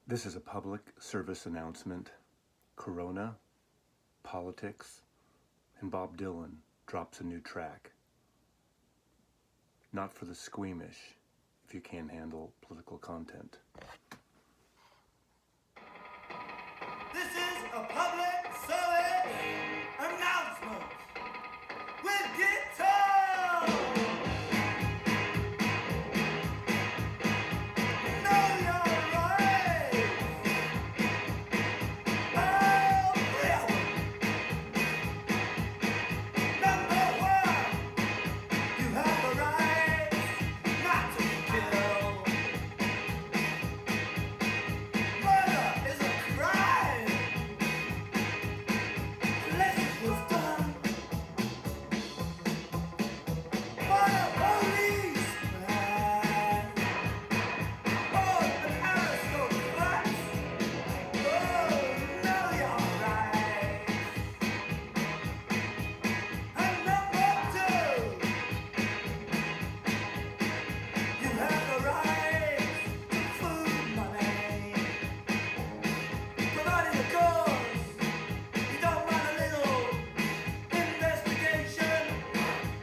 This is a public service announcement. Corona, politics, and Bob Dylan drops a new track. Not for the squeamish, if you can't handle political content. This is a public service announcement with guitar. Know your rights. Oh, really? Number one, you have the right not to kill. Murder is a crime unless it was done by a policeman or an aristocrat. Oh, know your rights. And number two, you have the right to food money, provided of course you don't mind a little investigation,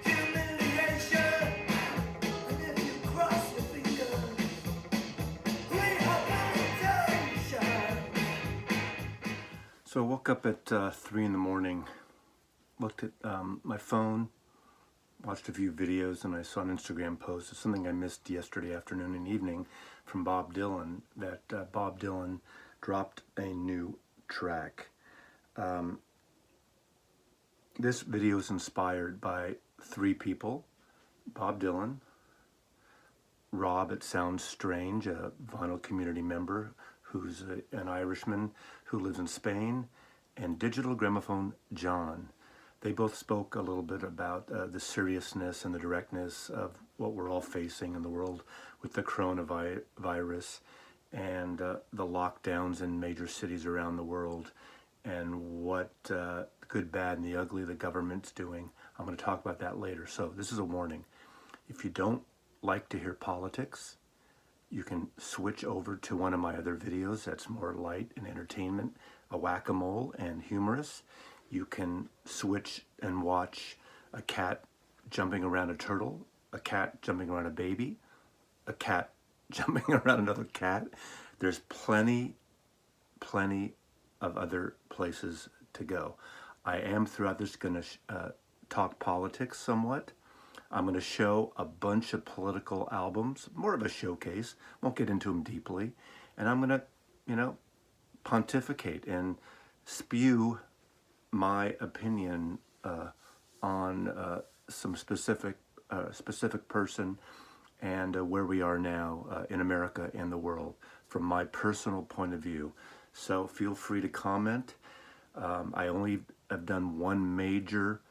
humiliation, and if you cross your fingers, rehabilitation. So I woke up at 3 in the morning, looked at my phone, watched a few videos, and I saw an Instagram post of something I missed yesterday afternoon and evening from Bob Dylan, that Bob Dylan dropped a new track. This video is inspired by three people: Bob Dylan, Rob at Sounds Strange, a vinyl community member who's an Irishman who lives in Spain, and Digital Gramophone John. They both spoke a little bit about the seriousness and the directness of what we're all facing in the world with the coronavirus and the lockdowns in major cities around the world, and what good, bad, and the ugly the government's doing. I'm going to talk about that later. So this is a warning. If you don't like to hear politics, you can switch over to one of my other videos that's more light and entertainment, a whack-a-mole and humorous. You can switch and watch a cat jumping around a turtle, a cat jumping around a baby, a cat jumping around another cat. There's plenty of other places to go. I am throughout this going to talk politics somewhat. I'm going to show a bunch of political albums, more of a showcase, won't get into them deeply, and I'm going to, pontificate and spew my opinion on some specific person and where we are now in America and the world from my personal point of view. So feel free to comment. I only have done one major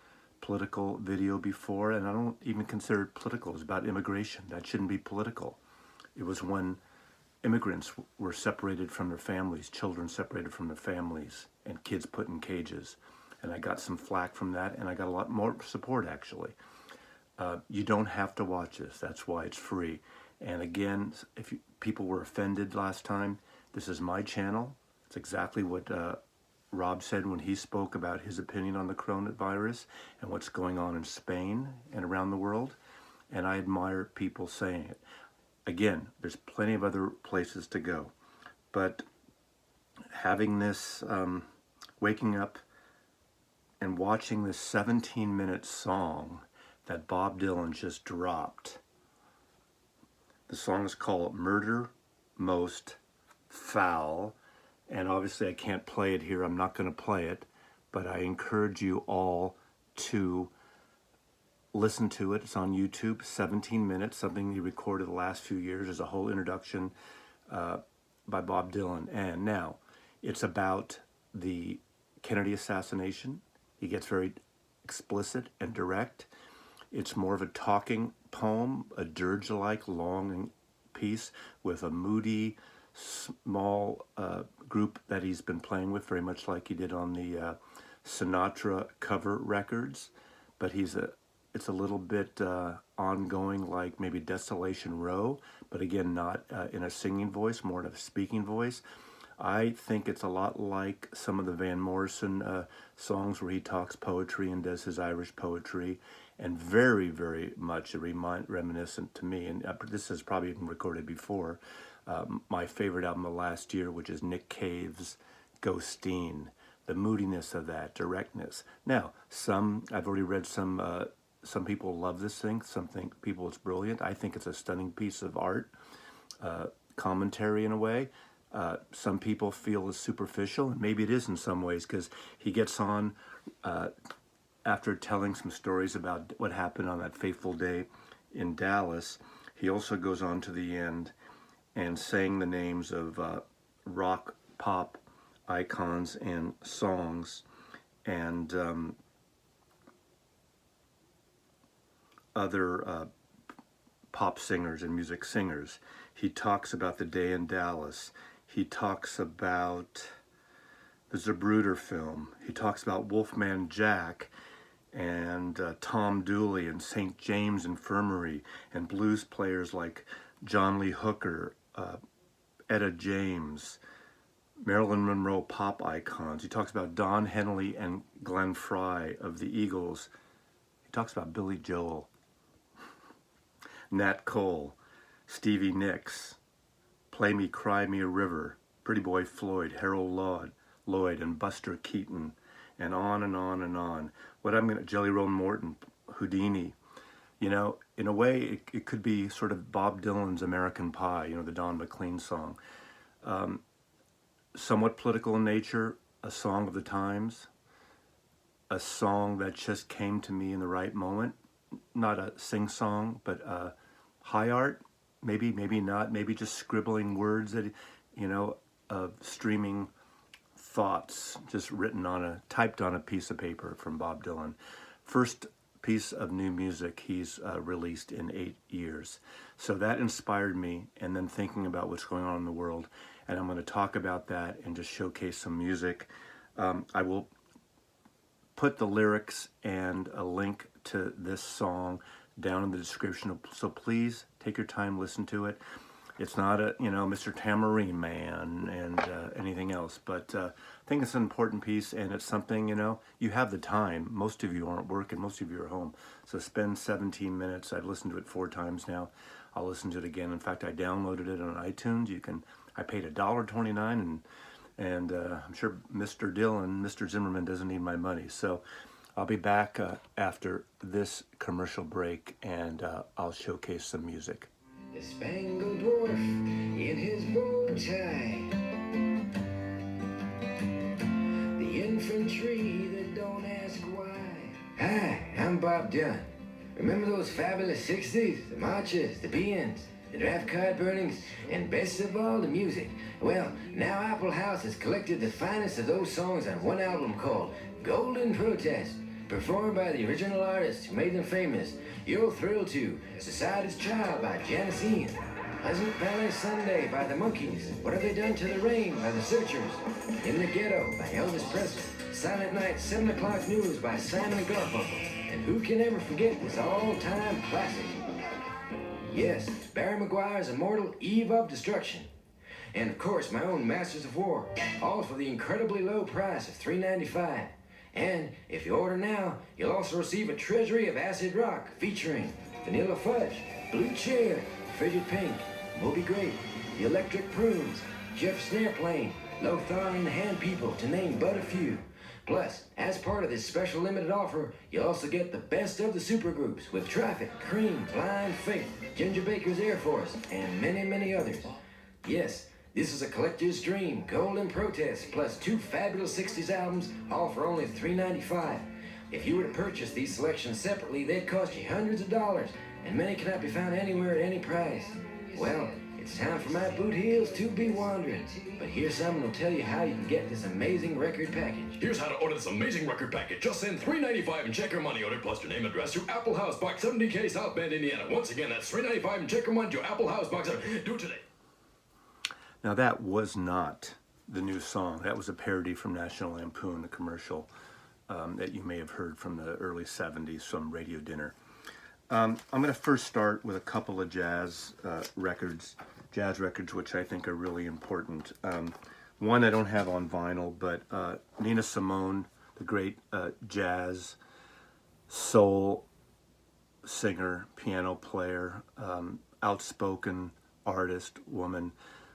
political video before, and I don't even consider it political. It's about immigration. That shouldn't be political. It was when immigrants were separated from their families, children separated from their families, and kids put in cages. And I got some flack from that, and I got a lot more support, actually. You don't have to watch this. That's why it's free. And again, if people were offended last time, this is my channel. It's exactly what Rob said when he spoke about his opinion on the coronavirus and what's going on in Spain and around the world. And I admire people saying it. Again, there's plenty of other places to go. But having this, waking up and watching this 17-minute song that Bob Dylan just dropped. The song is called Murder Most Foul. And obviously I can't play it here. I'm not going to play it. But I encourage you all to listen to it. It's on YouTube, 17 minutes, something he recorded the last few years. There's a whole introduction by Bob Dylan. And now, it's about the Kennedy assassination. He gets very explicit and direct. It's more of a talking poem, a dirge-like long piece with a moody, small group that he's been playing with, very much like he did on the Sinatra cover records. But it's It's a little bit ongoing, like maybe Desolation Row, but again, not in a singing voice, more in a speaking voice. I think it's a lot like some of the Van Morrison songs where he talks poetry and does his Irish poetry, and very, very much reminiscent to me. And this has probably been recorded before. My favorite album of last year, which is Nick Cave's Ghosteen. The moodiness of that, directness. Now, I've already read some people love this thing. Some think people it's brilliant. I think it's a stunning piece of art, commentary in a way. Some people feel it's superficial, and maybe it is in some ways, because he gets on after telling some stories about what happened on that fateful day in Dallas. He also goes on to the end and sang the names of rock, pop icons and songs, and other pop singers and music singers. He talks about the day in Dallas. He talks about the Zapruder film. He talks about Wolfman Jack and Tom Dooley and St. James Infirmary and blues players like John Lee Hooker, Etta James, Marilyn Monroe pop icons. He talks about Don Henley and Glenn Frey of the Eagles. He talks about Billy Joel, Nat Cole, Stevie Nicks, Play Me, Cry Me a River, Pretty Boy Floyd, Harold Lloyd, and Buster Keaton, and on and on and on. Jelly Roll Morton, Houdini. You know, in a way, it could be sort of Bob Dylan's American Pie, you know, the Don McLean song. Somewhat political in nature, a song of the times, a song that just came to me in the right moment. Not a sing-song, but high art, maybe not, maybe just scribbling words that, you know, streaming thoughts just typed on a piece of paper from Bob Dylan. First piece of new music he's released in 8 years. So that inspired me, and then thinking about what's going on in the world, and I'm going to talk about that and just showcase some music. I will put the lyrics and a link to this song down in the description, so please take your time, listen to it. It's not a, you know, Mr. Tamarine Man and anything else, but I think it's an important piece, and it's something, you know, you have the time. Most of you aren't working, most of you are home. So spend 17 minutes. I've listened to it 4 times now. I'll listen to it again. In fact, I downloaded it on iTunes. I paid $1.29, and I'm sure Mr. Zimmerman doesn't need my money. So I'll be back after this commercial break, and I'll showcase some music. The Spangled Dwarf in his bow tie, the infantry that don't ask why. Hi, I'm Bob Dylan. Remember those fabulous 60s? The marches, the paeans, the draft card burnings, and best of all, the music. Well, now Apple House has collected the finest of those songs on one album called Golden Protest, performed by the original artists who made them famous. You'll thrill to Society's Child by Janis Ian, Pleasant Valley Sunday by the Monkees, What Have They Done to the Rain by the Searchers, In the Ghetto by Elvis Presley, Silent Night 7 O'Clock News by Simon & Garfunkel, and who can ever forget this all-time classic? Yes, Barry McGuire's immortal Eve of Destruction. And of course, my own Masters of War, all for the incredibly low price of $3.95. And if you order now, you'll also receive a treasury of acid rock featuring Vanilla Fudge, Blue Cheer, Frigid Pink, Moby Grape, The Electric Prunes, Jeff Snareplane, Lothar and the Hand People, to name but a few. Plus, as part of this special limited offer, you'll also get the best of the supergroups with Traffic, Cream, Blind Faith, Ginger Baker's Air Force, and many, many others. Yes, this is a collector's dream, Golden Protest, plus 2 fabulous 60s albums, all for only $3.95. If you were to purchase these selections separately, they'd cost you hundreds of dollars, and many cannot be found anywhere at any price. Well, it's time for my boot heels to be wandering. But here's someone who'll tell you how you can get this amazing record package. Here's how to order this amazing record package. Just send $3.95 and check your money order plus your name and address to Apple House Box 70K, South Bend, Indiana. Once again, that's $3.95 and check your money to Apple House Box. Do it today. Now that was not the new song. That was a parody from National Lampoon, the commercial that you may have heard from the early 70s, some radio dinner. I'm going to first start with a couple of jazz records, which I think are really important. One I don't have on vinyl, but Nina Simone, the great jazz, soul singer, piano player, outspoken artist, woman,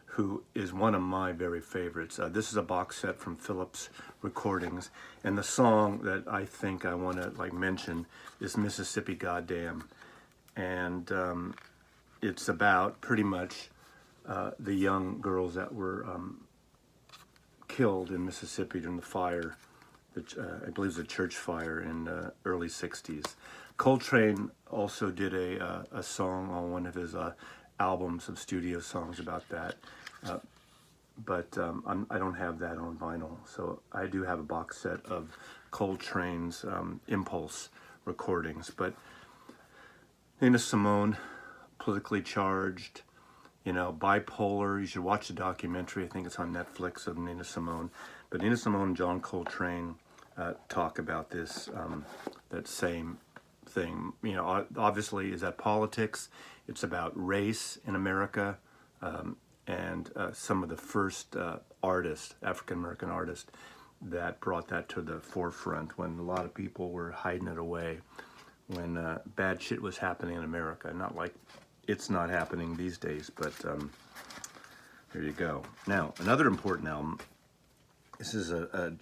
who is one of my very favorites. This is a box set from Phillips Recordings, and the song that I think I want to mention is Mississippi Goddam, and it's about pretty much the young girls that were killed in Mississippi during the fire, I believe it was a church fire in the early 60s. Coltrane also did a song on one of his albums of studio songs about that. But I don't have that on vinyl. So I do have a box set of Coltrane's Impulse recordings. But Nina Simone, politically charged, bipolar. You should watch the documentary. I think it's on Netflix, of Nina Simone. But Nina Simone and John Coltrane talk about this, that same thing. Obviously, is that politics? It's about race in America. And some of the first African-American artists, that brought that to the forefront when a lot of people were hiding it away, when bad shit was happening in America. Not like it's not happening these days, but there you go. Now, another important album, this is a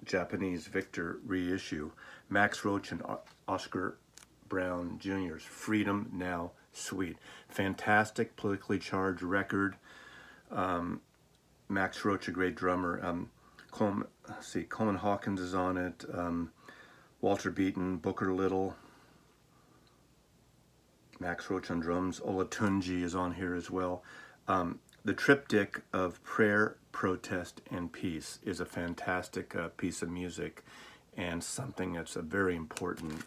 Japanese Victor reissue, Max Roach and Oscar Brown Jr.'s Freedom Now Suite. Fantastic, politically charged record. Max Roach, a great drummer. Coleman Hawkins is on it. Walter Beaton, Booker Little. Max Roach on drums. Olatunji is on here as well. The triptych of Prayer, Protest, and Peace is a fantastic piece of music, and something that's very important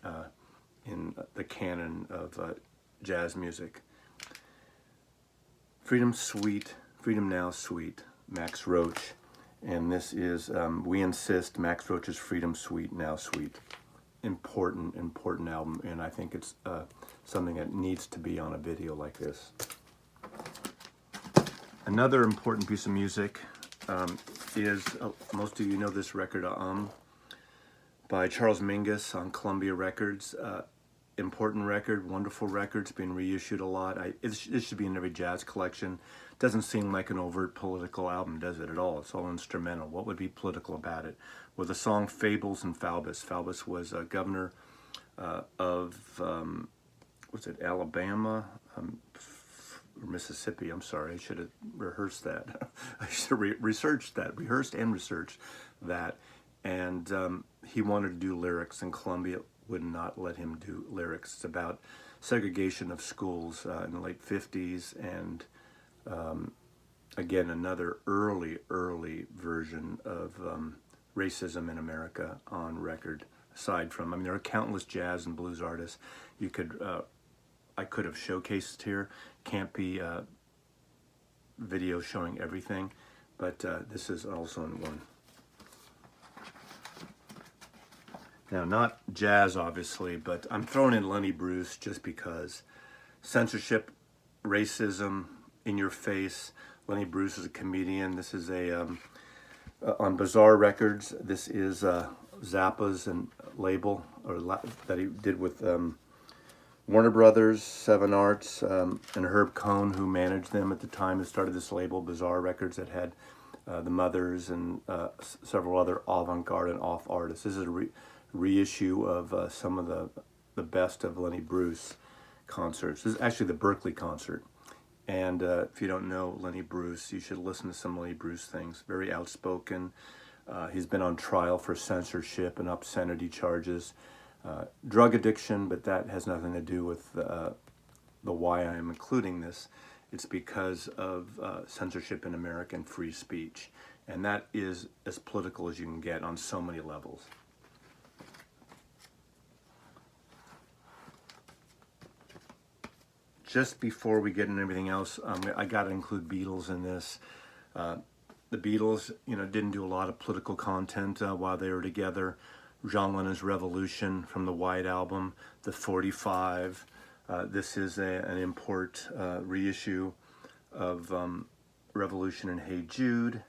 in the canon of jazz music. Freedom Now Suite, Max Roach. And this is We Insist, Max Roach's Freedom Suite Now Suite. Important album, and I think it's something that needs to be on a video like this. Another important piece of music is, most of you know this record, by Charles Mingus on Columbia Records. Important record, wonderful record. It's been reissued a lot. It should be in every jazz collection. Doesn't seem like an overt political album, does it at all? It's all instrumental. What would be political about it? With the song Fables and Falbus. Falbus was a governor of, was it Alabama? Or Mississippi, I'm sorry. I should have rehearsed that. I should have researched that. And he wanted to do lyrics, and Columbia would not let him do lyrics. It's about segregation of schools in the late 50s, and again, another early version of racism in America on record. Aside from, there are countless jazz and blues artists I could have showcased here. Can't be video showing everything, but this is also in one. Now, not jazz, obviously, but I'm throwing in Lenny Bruce just because. Censorship, racism, in your face. Lenny Bruce is a comedian. This is on Bizarre Records. This is Zappa's and label, that he did with Warner Brothers, Seven Arts, and Herb Cohn, who managed them at the time and started this label, Bizarre Records, that had the Mothers and several other avant-garde and off artists. This is a reissue of some of the best of Lenny Bruce concerts. This is actually the Berkeley concert. And if you don't know Lenny Bruce, you should listen to some Lenny Bruce things. Very outspoken. He's been on trial for censorship and obscenity charges. Drug addiction, but that has nothing to do with the why I am including this. It's because of censorship in American free speech. And that is as political as you can get on so many levels. Just before we get into everything else, I got to include Beatles in this. The Beatles, didn't do a lot of political content while they were together. John Lennon's Revolution from the White Album, the 45. This is an import reissue of Revolution and Hey Jude.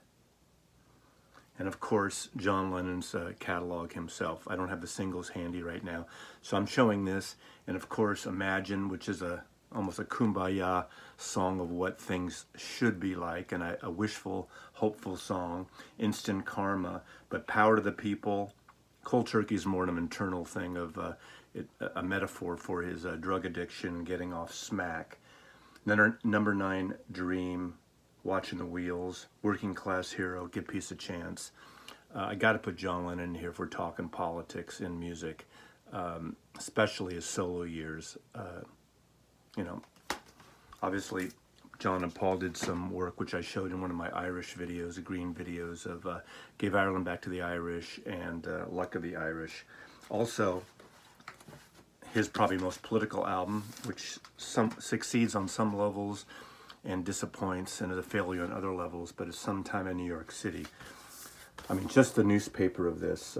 And of course, John Lennon's catalog himself. I don't have the singles handy right now, so I'm showing this. And of course, Imagine, which is almost a kumbaya song of what things should be like, and a wishful, hopeful song. Instant Karma, but Power to the People. Cold Turkey is more an internal thing of a metaphor for his drug addiction, getting off smack. Then our number 9, Dream, Watching the Wheels, Working Class Hero, Give Peace a Chance. I got to put John Lennon in here if we're talking politics in music, especially his solo years. You know, obviously John and Paul did some work, which I showed in one of my Irish videos, the green videos of Gave Ireland Back to the Irish and Luck of the Irish. Also, his probably most political album, which succeeds on some levels and disappoints and is a failure on other levels, but it's Sometime in New York City. I mean, just the newspaper of this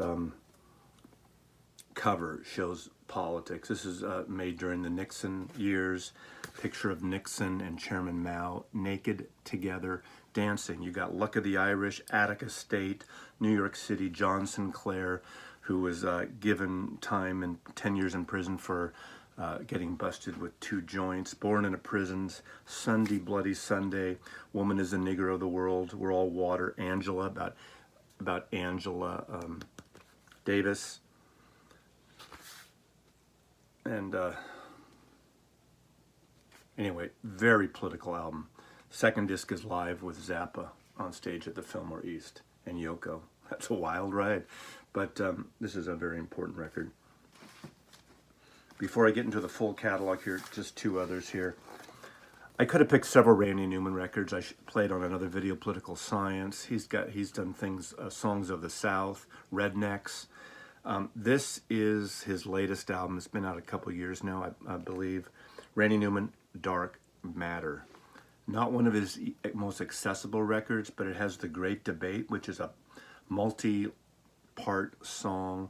cover shows politics. This is made during the Nixon years. Picture of Nixon and Chairman Mao naked together dancing. You got Luck of the Irish, Attica State, New York City, John Sinclair, who was given time and 10 years in prison for getting busted with 2 joints. Born in a Prisons, Sunday, Bloody Sunday, Woman is the Negro of the World, We're All Water, Angela, about Angela Davis. And anyway, very political album. Second disc is live with Zappa on stage at the Fillmore East and Yoko. That's a wild ride, but this is a very important record. Before I get into the full catalog here, just 2 others here. I could have picked several Randy Newman records. I played on another video, Political Science. He's done things, Songs of the South, Rednecks. This is his latest album. It's been out a couple years now, I believe. Randy Newman, Dark Matter. Not one of his most accessible records, but it has The Great Debate, which is a multi-part song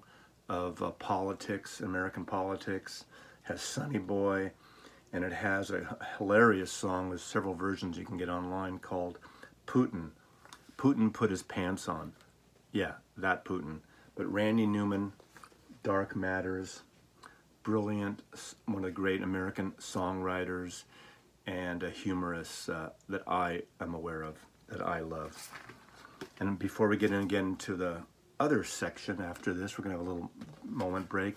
of politics, American politics. It has Sonny Boy, and it has a hilarious song with several versions you can get online called Putin. Putin put his pants on. Yeah, that Putin. But Randy Newman, Dark Matters, brilliant, one of the great American songwriters and a humorist that I am aware of, that I love. And before we get in again to the other section after this, we're going to have a little moment break.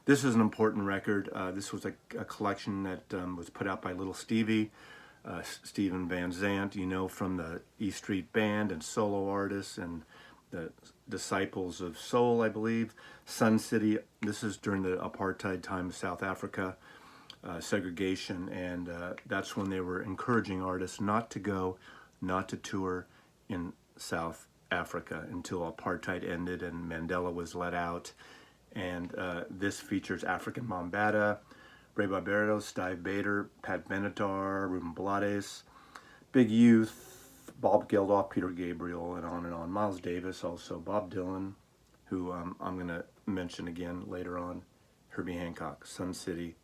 This is an important record. This was a collection that was put out by Little Stevie, Steven Van Zandt, you know, from the E Street Band and solo artists and the Disciples of Soul, I believe. Sun City, this is during the apartheid time of South Africa, segregation, and that's when they were encouraging artists not to go, not to tour in South Africa until apartheid ended and Mandela was let out. And this features African Mambata, Ray Barbados, Steve Bader, Pat Benatar, Ruben Blades, Big Youth, Bob Geldof, Peter Gabriel, and on and on. Miles Davis, also Bob Dylan, who I'm going to mention again later on. Herbie Hancock, Sun City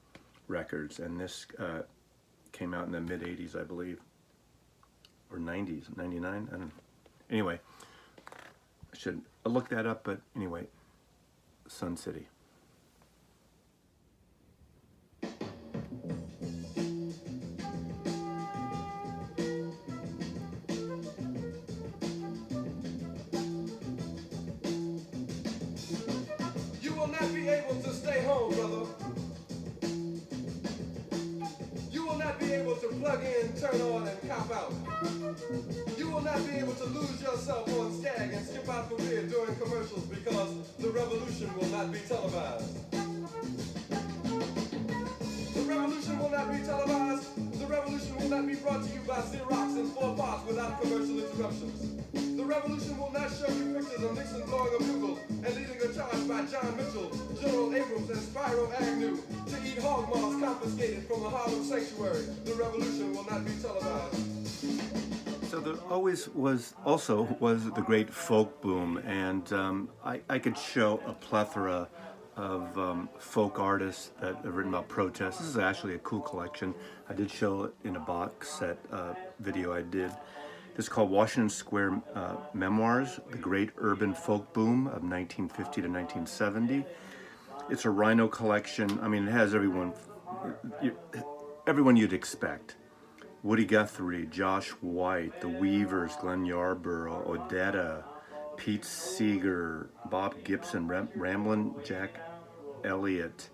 Records, and this came out in the mid-'80s, I believe, or 90s, 99, I don't know. Anyway, I should look that up, but anyway, Sun City. You will not be able to stay home, brother. You will not be able to plug in, turn on, and cop out. You will not be able to lose yourself on Skag and skip out for beer during commercials because the revolution will not be televised. The revolution will not be televised. The revolution will not be brought to you by Xerox in 4 parts without commercial interruptions. The revolution will not show you pictures of Nixon blowing a bugle and leading a charge by John Mitchell, General Abrams, and Spyro Agnew to eat hog maws confiscated from a Harlem sanctuary. The revolution will not be televised. So the always was the great folk boom, and I could show a plethora of folk artists that have written about protests. This is actually a cool collection. I did show it in a box set video I did. This is called Washington Square Memoirs, the Great Urban Folk Boom of 1950 to 1970. It's a rhino collection. I mean, it has everyone you'd expect. Woody Guthrie, Josh White, The Weavers, Glenn Yarborough, Odetta, Pete Seeger, Bob Gibson, Ramblin' Jack Elliott,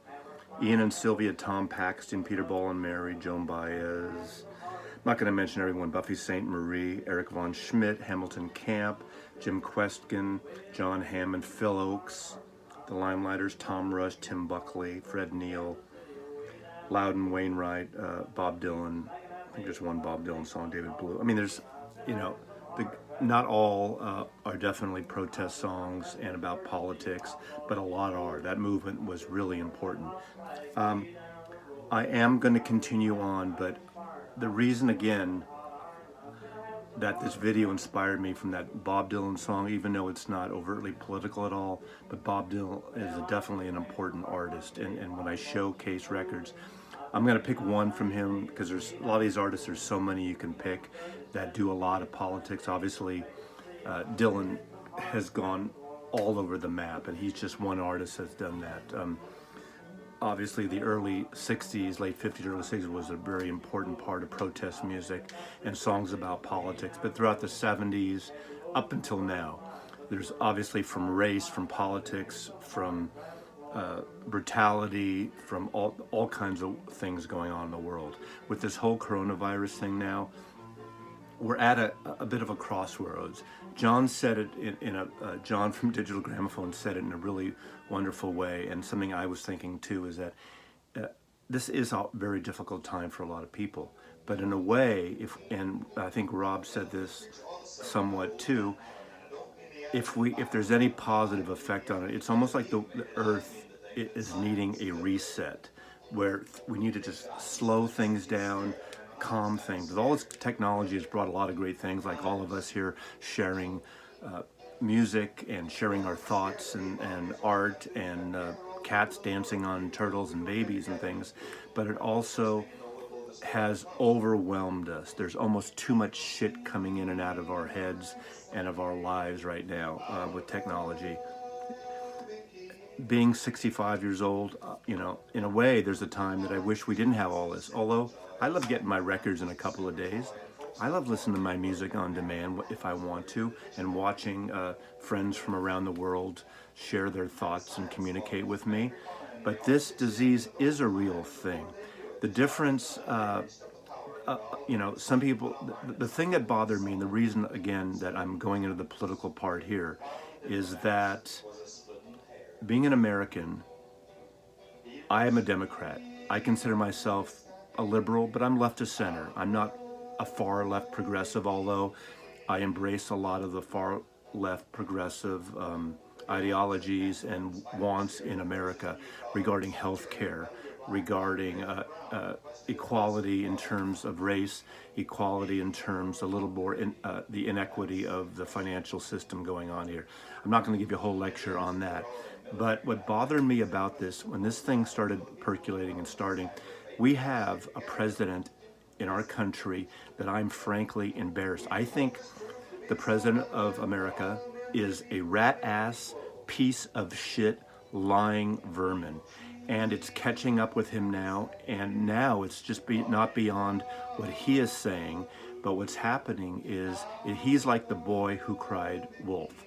Ian and Sylvia, Tom Paxton, Peter Ball and Mary, Joan Baez. I'm not going to mention everyone. Buffy St. Marie, Eric Von Schmidt, Hamilton Camp, Jim Questkin, John Hammond, Phil Oakes, The Limelighters, Tom Rush, Tim Buckley, Fred Neil, Loudon Wainwright, Bob Dylan. I think there's one Bob Dylan song, David Blue. I mean, there's, not all are definitely protest songs and about politics, but a lot are. That movement was really important. I am going to continue on, but the reason, again, that this video inspired me from that Bob Dylan song, even though it's not overtly political at all, but Bob Dylan is definitely an important artist. And when I showcase records, I'm going to pick one from him because there's a lot of these artists, there's so many you can pick that do a lot of politics. Obviously, Dylan has gone all over the map, and he's just one artist that's done that. Obviously, the early 60s, late 50s, early 60s was a very important part of protest music and songs about politics. But throughout the 70s, up until now, there's obviously from race, from politics, from brutality, from all kinds of things going on in the world. With this whole coronavirus thing now, we're at a bit of a crossroads. John said it John from Digital Gramophone said it in a really wonderful way, and something I was thinking too is that this is a very difficult time for a lot of people. But in a way, and I think Rob said this somewhat too, if there's any positive effect on it, it's almost like the Earth is needing a reset, where we need to just slow things down, calm things. With all this technology has brought a lot of great things, like all of us here sharing music and sharing our thoughts and art and cats dancing on turtles and babies and things, but it also has overwhelmed us. There's almost too much shit coming in and out of our heads and of our lives right now with technology. Being 65 years old, in a way, there's a time that I wish we didn't have all this. Although I love getting my records in a couple of days. I love listening to my music on demand if I want to, and watching friends from around the world share their thoughts and communicate with me. But this disease is a real thing. The difference, some people, the thing that bothered me, and the reason, again, that I'm going into the political part here, is that being an American, I am a Democrat. I consider myself a liberal, but I'm left to center. I'm not a far left progressive, although I embrace a lot of the far left progressive ideologies and wants in America regarding health care, regarding equality in terms of race, equality in terms a little more the inequity of the financial system going on here. I'm not going to give you a whole lecture on that. But what bothered me about this, when this thing started percolating and starting, we have a president in our country that I'm frankly embarrassed. I think the president of America is a rat-ass piece of shit lying vermin. And it's catching up with him now, and now it's just not beyond what he is saying, but what's happening is he's like the boy who cried wolf.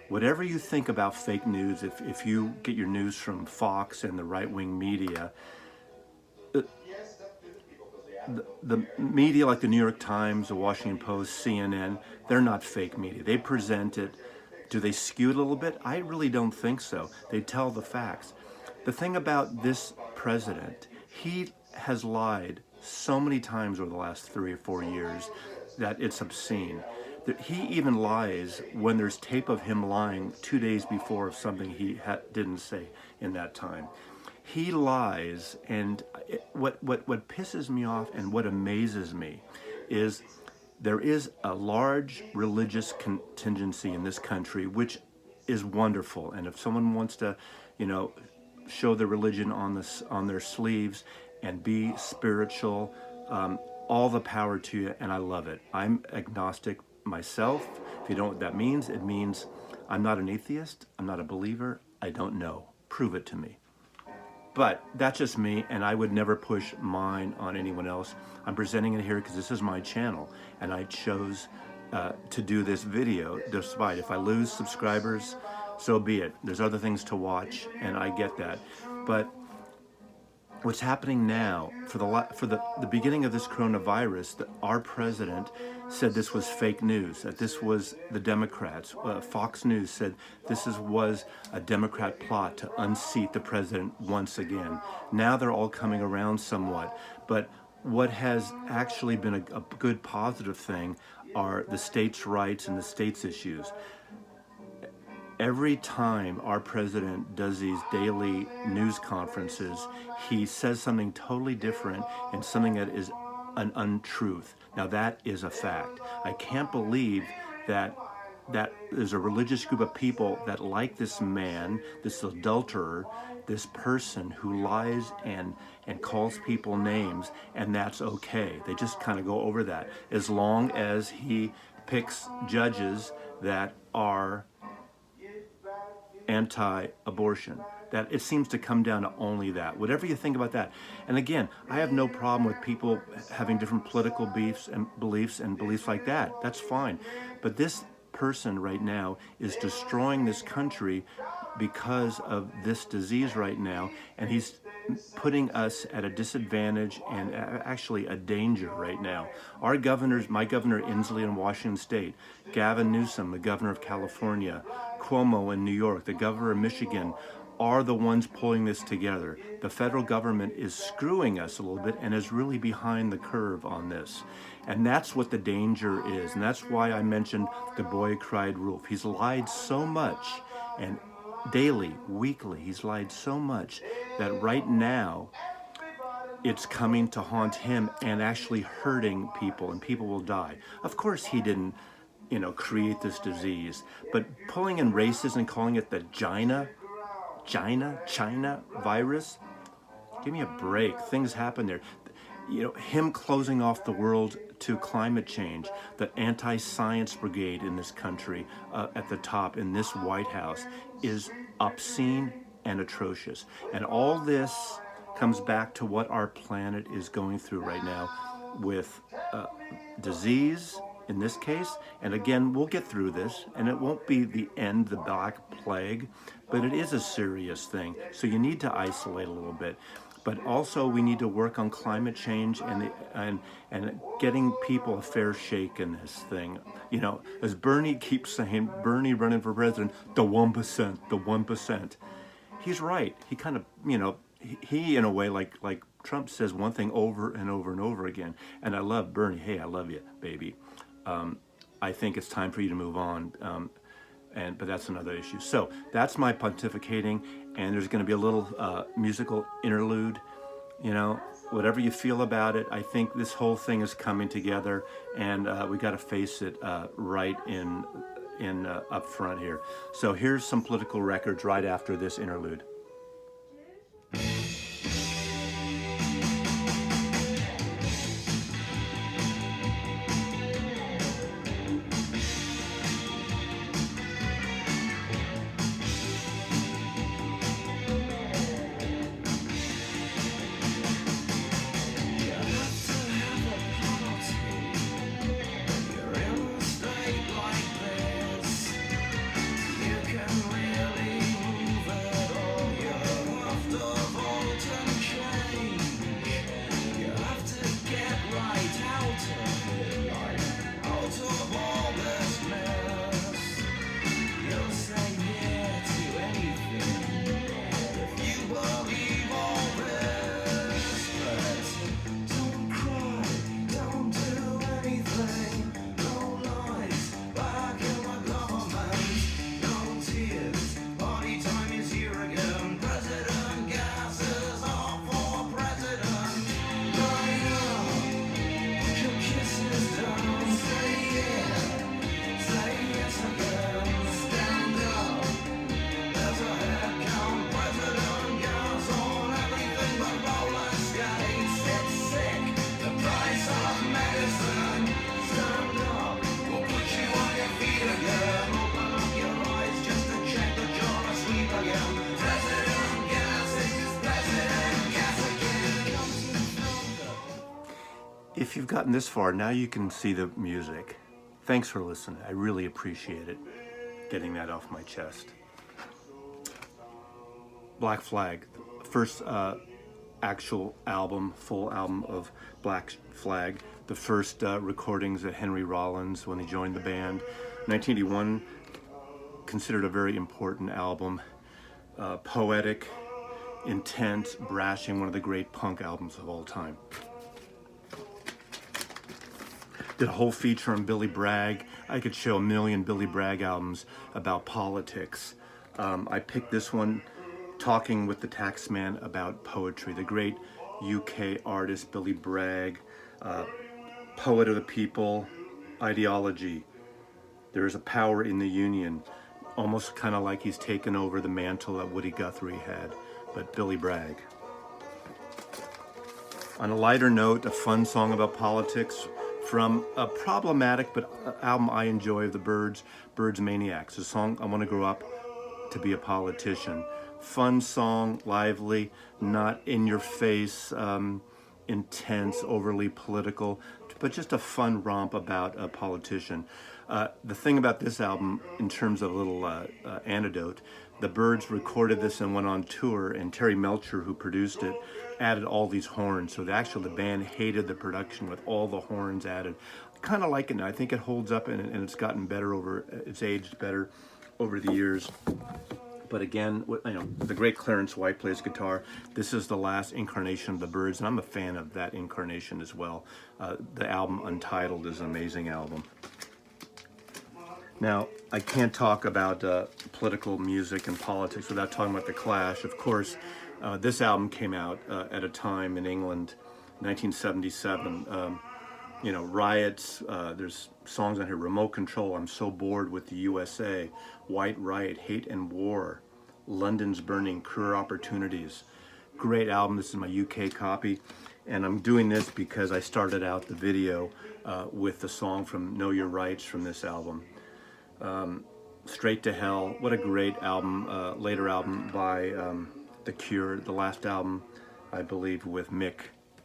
Whatever you think about fake news, if you get your news from Fox and the right-wing media, the media like the New York Times, the Washington Post, CNN, they're not fake media. They present it. Do they skew it a little bit? I really don't think so. They tell the facts. The thing about this president, he has lied so many times over the last 3 or 4 years that it's obscene. He even lies when there's tape of him lying 2 days before of something he didn't say in that time. He lies, and what pisses me off and what amazes me is there is a large religious contingency in this country, which is wonderful. And if someone wants to, show their religion on their sleeves and be spiritual, all the power to you, and I love it. I'm agnostic myself. If you don't know what that means, it means I'm not an atheist, I'm not a believer, I don't know. Prove it to me. But that's just me, and I would never push mine on anyone else. I'm presenting it here because this is my channel, and I chose to do this video despite if I lose subscribers, so be it. There's other things to watch, and I get that. But what's happening now, for the beginning of this coronavirus, our president said this was fake news, that this was the Democrats. Fox News said was a Democrat plot to unseat the president once again. Now they're all coming around somewhat. But what has actually been a good positive thing are the states' rights and the states' issues. Every time our president does these daily news conferences, he says something totally different and something that is an untruth. Now that is a fact. I can't believe that there's a religious group of people that like this man, this adulterer, this person who lies and calls people names, and that's okay. They just kind of go over that as long as he picks judges that are anti-abortion. That it seems to come down to only that. Whatever you think about that. And again, I have no problem with people having different political beliefs and beliefs like that. That's fine. But this person right now is destroying this country because of this disease right now, and he's putting us at a disadvantage and actually a danger right now. Our governors, my governor Inslee in Washington State, Gavin Newsom, the governor of California, Cuomo in New York, the governor of Michigan, are the ones pulling this together. The federal government is screwing us a little bit and is really behind the curve on this. And that's what the danger is. And that's why I mentioned the boy who cried wolf. He's lied so much, and daily, weekly, he's lied so much that right now it's coming to haunt him and actually hurting people, and people will die. Of course he didn't, create this disease, but pulling in races and calling it the China virus, give me a break. Things happen there. Him closing off the world to climate change, the anti-science brigade in this country at the top in this White House is obscene and atrocious. And all this comes back to what our planet is going through right now with disease in this case. And again, we'll get through this, and it won't be the end, the Black Plague, but it is a serious thing. So you need to isolate a little bit. But also we need to work on climate change and getting people a fair shake in this thing. As Bernie keeps saying, Bernie running for president, the 1%, the 1%. He's right. He kind of, he in a way, like Trump says one thing over and over and over again. And I love Bernie. Hey, I love you, baby. I think it's time for you to move on. But that's another issue. So that's my pontificating, and there's going to be a little musical interlude. Whatever you feel about it, I think this whole thing is coming together, and we got to face it right in up front here. So here's some political records right after this interlude. If you've gotten this far, now you can see the music. Thanks for listening. I really appreciate it, getting that off my chest. Black Flag, first actual album, full album of Black Flag. The first recordings at Henry Rollins when he joined the band. 1981, considered a very important album. Poetic, intense, brashing, one of the great punk albums of all time. Did a whole feature on Billy Bragg. I could show a million Billy Bragg albums about politics. I picked this one, Talking with the Taxman about poetry. The great UK artist Billy Bragg, poet of the people, ideology. There is a power in the union, almost kind of like he's taken over the mantle that Woody Guthrie had, but Billy Bragg. On a lighter note, a fun song about politics from a problematic but album I enjoy of the Byrds, Byrds Maniacs, a song I Want to Grow Up to Be a Politician. Fun song, lively, not in your face, intense, overly political, but just a fun romp about a politician. The thing about this album, in terms of a little anecdote, the Byrds recorded this and went on tour, and Terry Melcher, who produced it, added all these horns. So the band hated the production with all the horns added. Kind of like it now. I think it holds up, and it's gotten better it's aged better over the years. But again, the great Clarence White plays guitar. This is the last incarnation of the Byrds, and I'm a fan of that incarnation as well. The album Untitled is an amazing album. Now, I can't talk about political music and politics without talking about The Clash. Of course, this album came out at a time in England, 1977. Riots, there's songs on here, Remote Control, I'm So Bored with the USA, White Riot, Hate and War, London's Burning, Career Opportunities. Great album. This is my UK copy. And I'm doing this because I started out the video with the song from Know Your Rights from this album. Straight to Hell, what a great album, later album by The Cure, the last album, I believe, with Mick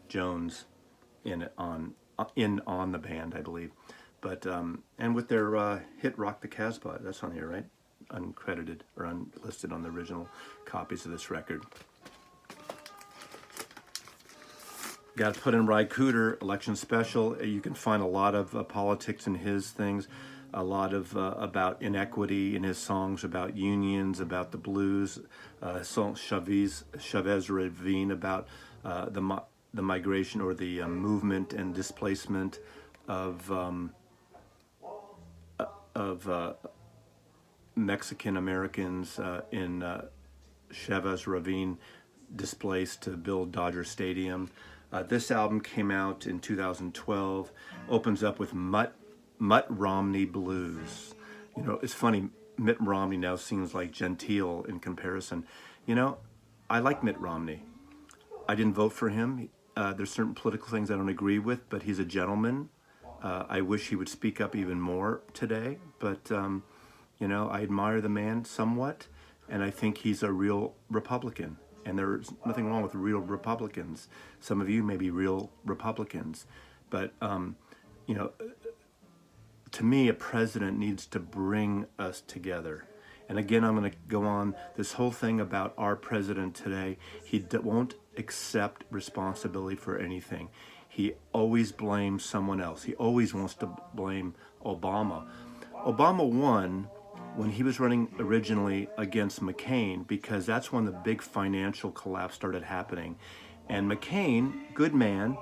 Jones in on the band, I believe. But, and with their hit Rock the Casbah, that's on here, right? Uncredited or unlisted on the original copies of this record. Got to put in Ry Cooder, Election Special. You can find a lot of politics in his things, a lot of about inequity in his songs, about unions, about the blues, song Chavez Ravine, about the migration or the movement and displacement of Mexican Americans in Chavez Ravine, displaced to build Dodger Stadium. This album came out in 2012, opens up with Mitt Romney Blues. It's funny, Mitt Romney now seems like genteel in comparison. I like Mitt Romney. I didn't vote for him. There's certain political things I don't agree with, but he's a gentleman. I wish he would speak up even more today, but I admire the man somewhat, and I think he's a real Republican. And there's nothing wrong with real Republicans. Some of you may be real Republicans, but to me, a president needs to bring us together. And again, I'm going to go on this whole thing about our president today. He won't accept responsibility for anything. He always blames someone else. He always wants to blame Obama. Obama won when he was running originally against McCain, because that's when the big financial collapse started happening. And McCain, good man,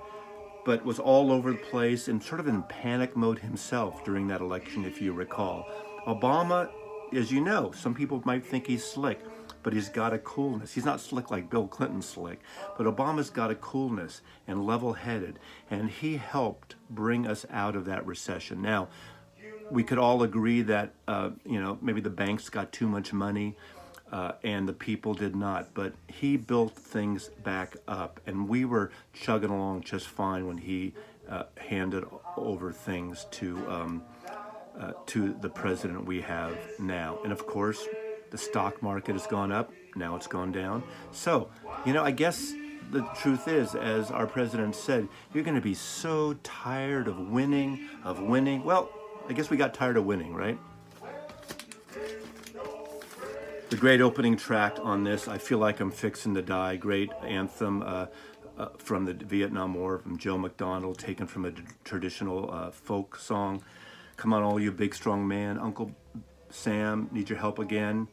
but was all over the place and sort of in panic mode himself during that election, if you recall. Obama, as you know, some people might think he's slick, but he's got a coolness. He's not slick like Bill Clinton's slick, but Obama's got a coolness and level-headed, and he helped bring us out of that recession. Now, we could all agree that, maybe the banks got too much money and the people did not, but he built things back up, and we were chugging along just fine when he handed over things to the president we have now. And of course, the stock market has gone up, now it's gone down. So, I guess the truth is, as our president said, you're going to be so tired of winning, Well, I guess we got tired of winning, right? The great opening track on this, I Feel Like I'm Fixin' to Die, great anthem from the Vietnam War from Joe McDonald, taken from a traditional folk song. Come on, all you big strong man, Uncle Sam, need your help again.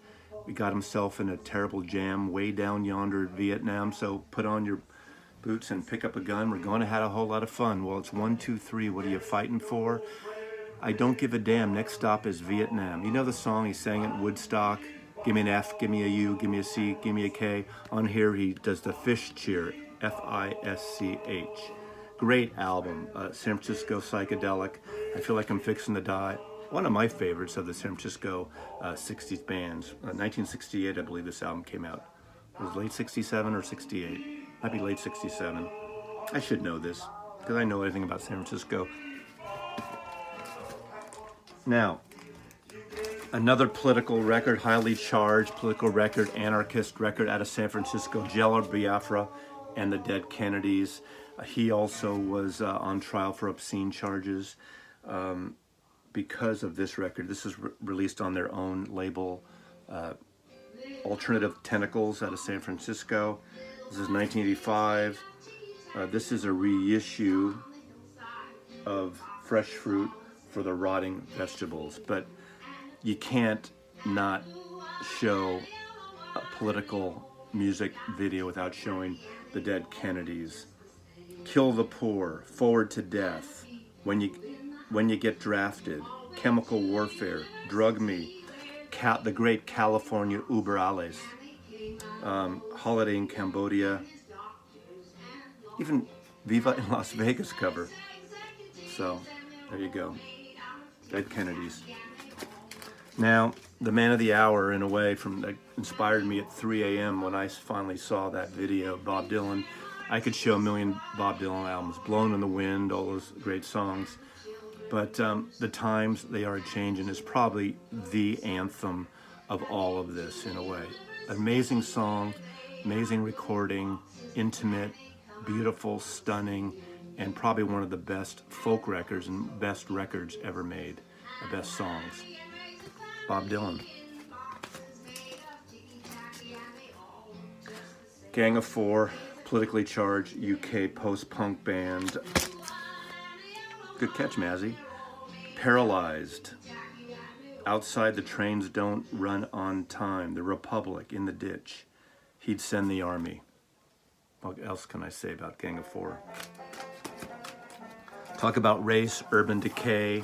He got himself in a terrible jam way down yonder in Vietnam, so put on your boots and pick up a gun. We're going to have a whole lot of fun. Well, it's 1, 2, 3. What are you fighting for? I don't give a damn. Next stop is Vietnam. You know the song he sang at Woodstock? Give me an F, give me a U, give me a C, give me a K. On here he does the fish cheer, F-I-S-C-H. Great album, San Francisco Psychedelic. I Feel Like I'm Fixing to Die. One of my favorites of the San Francisco 60s bands. 1968, I believe this album came out. It was late 67 or 68. Might be late 67. I should know this, because I know everything about San Francisco. Now, another political record, highly charged political record, anarchist record out of San Francisco, Jello Biafra and the Dead Kennedys. He also was on trial for obscene charges because of this record. This is released on their own label, Alternative Tentacles out of San Francisco. This is 1985. This is a reissue of Fresh Fruit for the Rotting Vegetables, but you can't not show a political music video without showing the Dead Kennedys. Kill the Poor, Forward to Death, When You Get Drafted, Chemical Warfare, Drug Me, the great California Uber Alles, Holiday in Cambodia, even Viva in Las Vegas cover. So there you go, Dead Kennedys. Now, the man of the hour, in a way, that inspired me at 3 a.m. when I finally saw that video, Bob Dylan. I could show a million Bob Dylan albums, Blown in the Wind, all those great songs. But the times, they are changing, is probably the anthem of all of this, in a way. Amazing song, amazing recording, intimate, beautiful, stunning, and probably one of the best folk records and best records ever made, the best songs. Bob Dylan. Gang of Four, politically charged UK post-punk band. Good catch, Mazzy. Paralyzed. Outside the Trains Don't Run on Time. The Republic, In the Ditch. He'd Send the Army. What else can I say about Gang of Four? Talk about race, urban decay,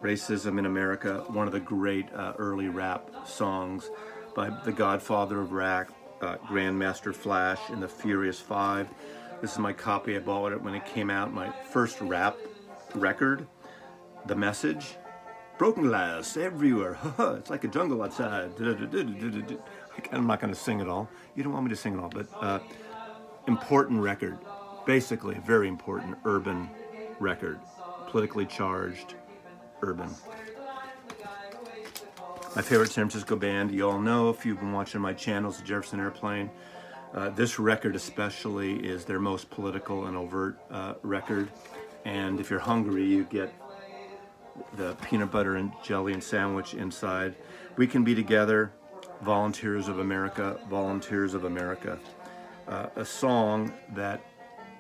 racism in America. One of the great early rap songs by the godfather of rap, Grandmaster Flash and the Furious Five. This is my copy. I bought it when it came out. My first rap record, The Message. Broken glass everywhere. It's like a jungle outside. I'm not going to sing it all. You don't want me to sing it all, but important record. Basically, a very important urban record. Politically charged, urban. My favorite San Francisco band, you all know if you've been watching my channels, the Jefferson Airplane. This record especially is their most political and overt record. And if you're hungry, you get the peanut butter and jelly and sandwich inside. We Can Be Together, Volunteers of America, Volunteers of America. A song that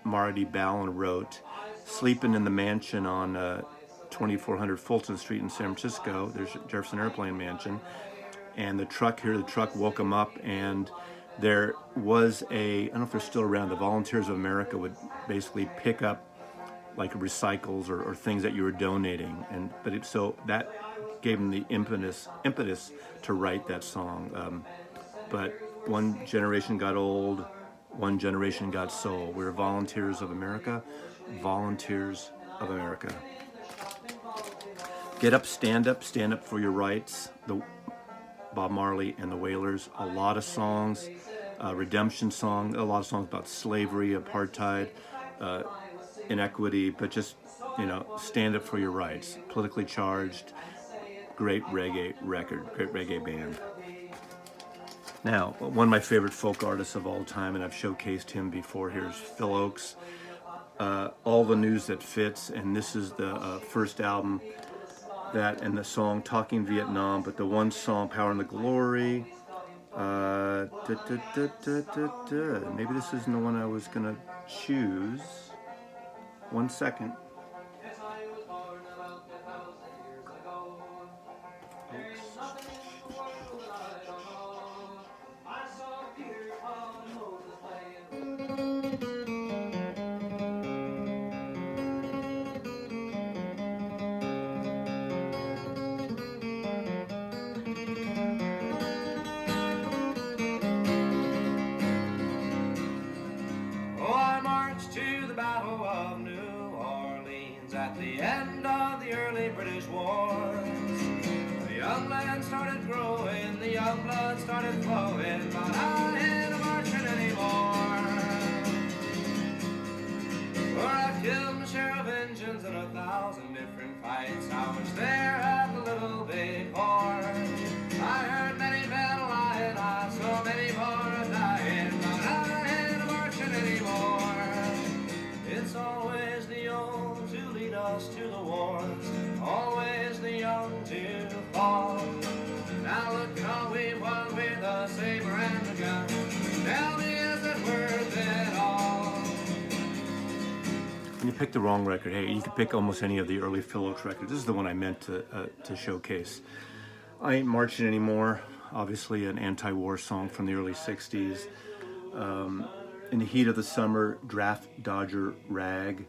Marty Ballin wrote, sleeping in the mansion on 2400 Fulton Street in San Francisco. There's Jefferson Airplane Mansion. And the truck woke him up, and there was I don't know if they're still around, the Volunteers of America would basically pick up like recycles or things that you were donating, so that gave him the impetus to write that song. But one generation got old, one generation got soul. We're Volunteers of America, Volunteers of America. Get up, stand up for your rights. The Bob Marley and the Wailers, a lot of songs, redemption song, a lot of songs about slavery, apartheid, inequity, but just, stand up for your rights. Politically charged, great reggae record, great reggae band. Now, one of my favorite folk artists of all time, and I've showcased him before, here's Phil Oakes. All the News That Fits, and this is the first album that, and the song Talking Vietnam, but the one song Power and the Glory. Maybe this isn't the one I was gonna choose. 1 second. Oh, I marched to the Battle of New Orleans at the end of the early British wars. The young land started growing, the young blood started flowing, but I ain't marching anymore. For I killed my share of Injuns in 1,000 different fights. I was there at the Little Big Horn. I heard many men lying, I saw many more dying, but I ain't marching anymore. It's always the old to lead us to the wars, always the young to fall. Now look how we won with a saber and a gun. Tell me, is it worth it all? You picked the wrong record. Hey, you could pick almost any of the early Phil Oakes records. This is the one I meant to showcase. I Ain't Marching Anymore, obviously an anti-war song from the early 60s. In the Heat of the Summer, Draft Dodger Rag.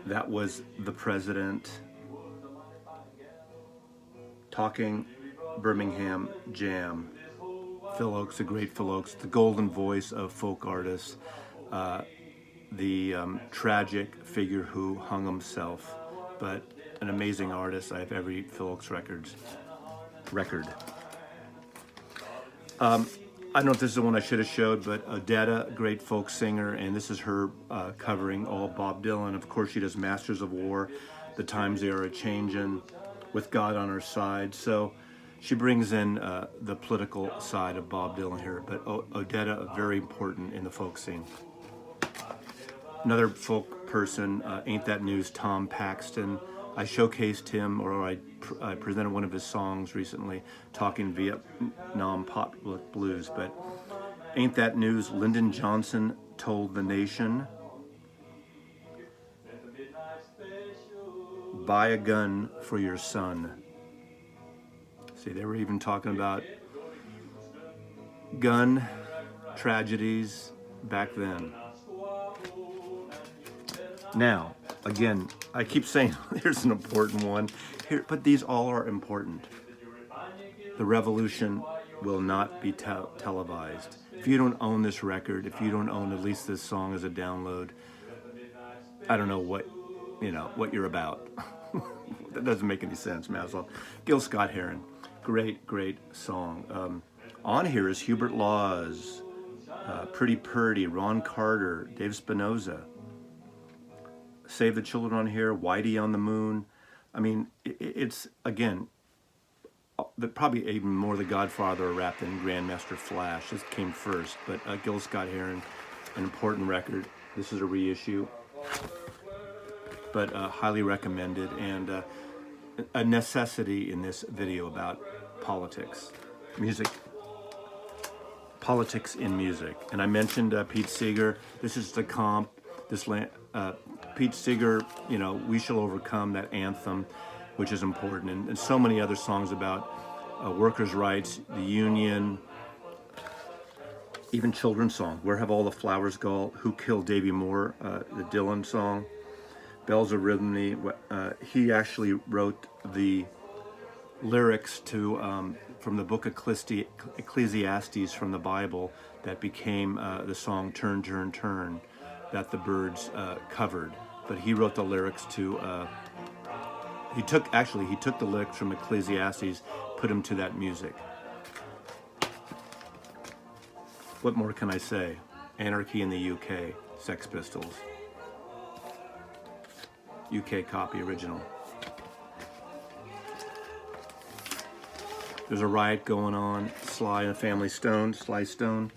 That was The President. Talking Birmingham Jam. Phil Oakes, the great Phil Oakes, the golden voice of folk artists. The tragic figure who hung himself, but an amazing artist. I have every Phil Oakes record. I don't know if this is the one I should have showed, but Odetta, great folk singer, and this is her covering all Bob Dylan. Of course, she does Masters of War, The Times They Are A-Changin', With God on Her Side. So she brings in the political side of Bob Dylan here, but Odetta, very important in the folk scene. Another folk person, Ain't That News, Tom Paxton. I showcased him, or I presented one of his songs recently, Talking Vietnam Pop Blues. But Ain't That News, Lyndon Johnson Told the Nation. Buy a Gun for Your Son. See, they were even talking about gun tragedies back then. Now, again, I keep saying here's an important one, here, but these all are important. The revolution will not be televised. If you don't own this record, if you don't own at least this song as a download, I don't know what you're about. That doesn't make any sense, Maslow. Gil Scott-Heron, great song. On here is Hubert Laws, Pretty Purdy, Ron Carter, Dave Spinoza. Save the Children on here, Whitey on the Moon. I mean, it's, again, probably even more the Godfather of rap than Grandmaster Flash. This came first, but Gil Scott-Heron, an important record. This is a reissue, but highly recommended, and a necessity in this video about politics, music, politics in music. And I mentioned Pete Seeger. This is the comp. Pete Seeger, We Shall Overcome, that anthem, which is important, and so many other songs about workers' rights, the union, even children's songs. Where Have All the Flowers Gone? Who Killed Davy Moore? The Dylan song, Bells of Rhythmy. He actually wrote the lyrics to from the book of Ecclesiastes from the Bible that became the song Turn, Turn, Turn, that the Byrds covered. But he wrote the lyrics to, he took the lyrics from Ecclesiastes, put them to that music. What more can I say? Anarchy in the UK, Sex Pistols. UK copy original. There's a riot going on. Sly and Family Stone, Sly Stone.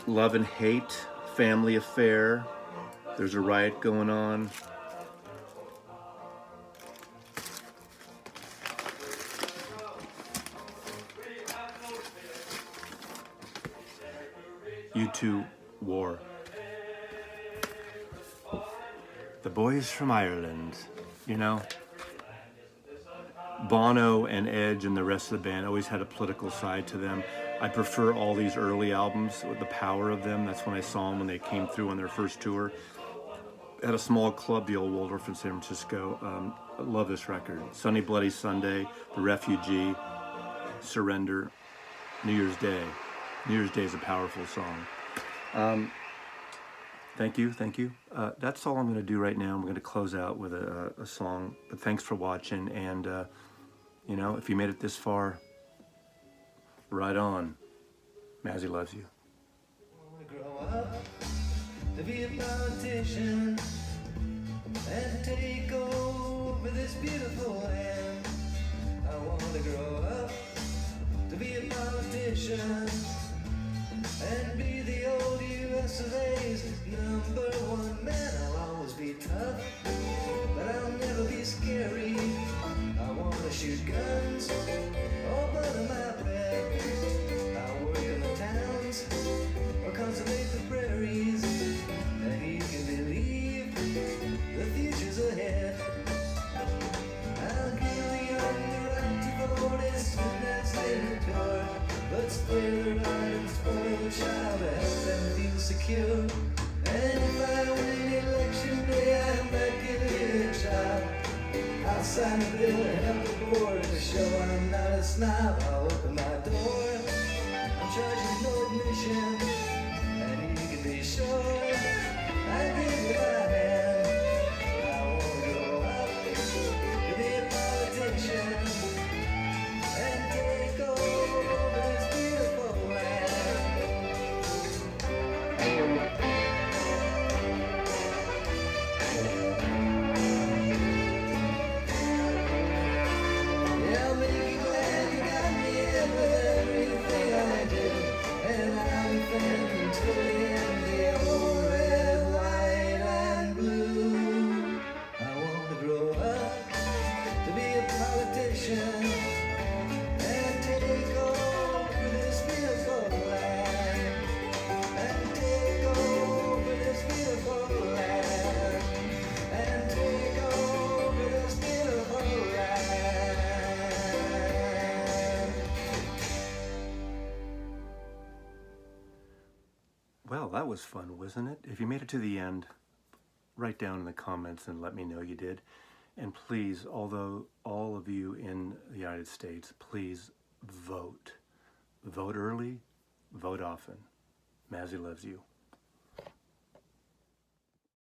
Love and Hate, Family Affair. There's a riot going on. U2 War. The Boys from Ireland, you know. Bono and Edge and the rest of the band always had a political side to them. I prefer all these early albums with the power of them. That's when I saw them when they came through on their first tour. At a small club, the Old Waldorf in San Francisco. I love this record. Sunny Bloody Sunday, The Refugee, Surrender, New Year's Day. New Year's Day is a powerful song. Thank you. That's all I'm going to do right now. I'm going to close out with a song. But thanks for watching. And, you know, if you made it this far, right on. Mazzy loves you. I wanna grow up to be a politician and take over this beautiful land. I wanna grow up to be a politician and be the old US of A's #1 man. I'll always be tough, but I'll never be scary. I wanna shoot guns or butter my bread. I'll work in the towns or conservate the prairies, and you can believe the future's ahead. I'll give the young the right to vote as soon as they mature, but spare the right and spoil the child to help them feel secure. And if I win election day, I'm not giving it a job. I'll sign a bill and help the board to show I'm not a snob. I'll open my door, I'm charging no admission, and you can be sure I give you my hand. I wanna grow up to be a politician and take over this beautiful land. Yeah, I'll make you glad you got me in with everything I do, and I'll defend until the end the old red, white, and blue. I want to grow up to be a politician and take over this beautiful land, and take over this beautiful land, and take over this beautiful land. Well, that was fun, wasn't it? If you made it to the end, write down in the comments and let me know you did. And please, although all of you in the United States, please vote. Vote early, vote often. Mazzy loves you.